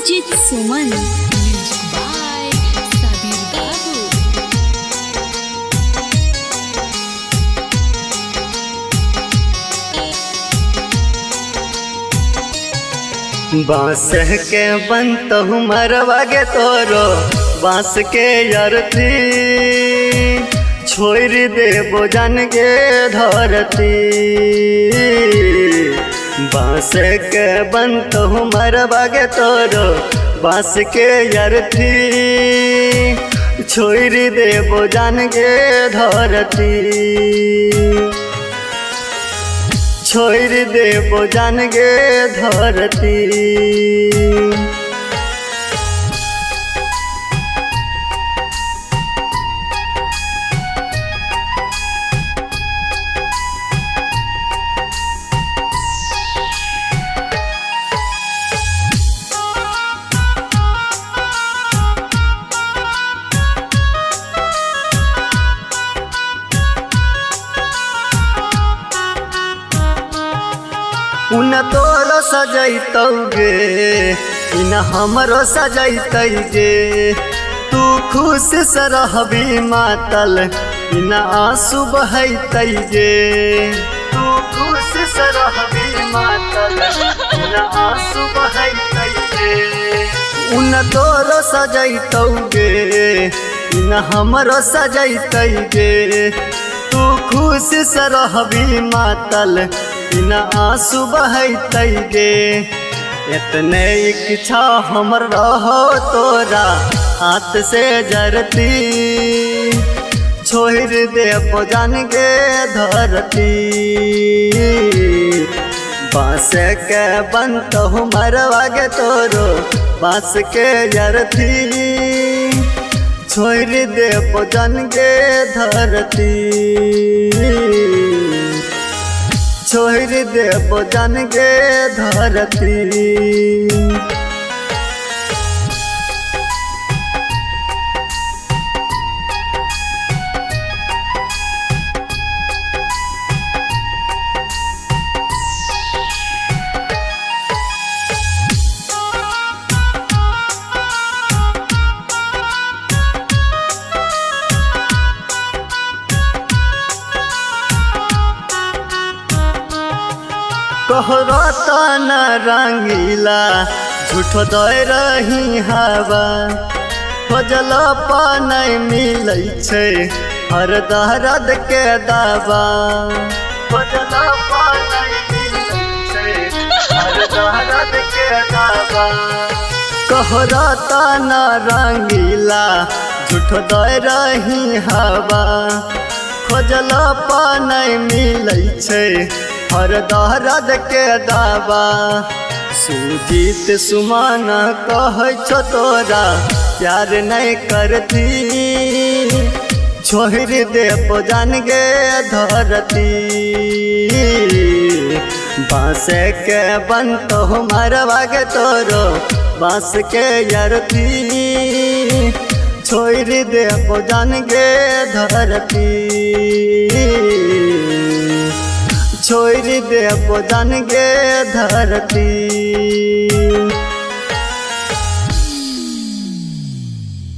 Sujit Suman music by Sabir Babu. बांस के बनत मरवा गे तोरो बांस के अरथी छोड़ देबो जान गे धरती। बांस के बनत मरवा गे तोरो बांस के अरथी छोड़ देबो जान गे धरती। छोड़ देबो जान गे धरती। उन तोरो सजैतौगे इन हमरो सजैतै गे। तू खुश से रहबी मातल इन आंसू बहैतै गे। तू खुश से रहबी मातल इन आंसू बहैतै गे। उन तोरो सजैतौगे इन हमरो सजैतै गे। तू खुश से रहबी मातल इन आंसू बहैतै गे। इतने इच्छा हमर रहो तोरा हाथ से जरती छोड़ देबो जान गे धरती। बांस के बनत मरवा गे तोरो बांस के जरती छोड़ देबो जान गे धरती। छोड़ देबो जान गे धरती। कहरो तन रंगीला झूठो दे रही हवा। खोजल नहीं मिलै छै हर दर्द के दवा। खोजल नहीं मिलै छै हर दर्द के दवा। कहरो तन रंगीला झूठो दे रही हवा। खोजल नहीं मिलै छै हर दर्द के दवा। सुजीत सुमन कहै छो तोरा प्यार नहीं करती छोड़ देबो जान गे धरती। बांस के बनत मरवा गे तोरो बांस के अरथी छोड़ देबो जान गे धरती। छोड़ देबो जान गे धरती।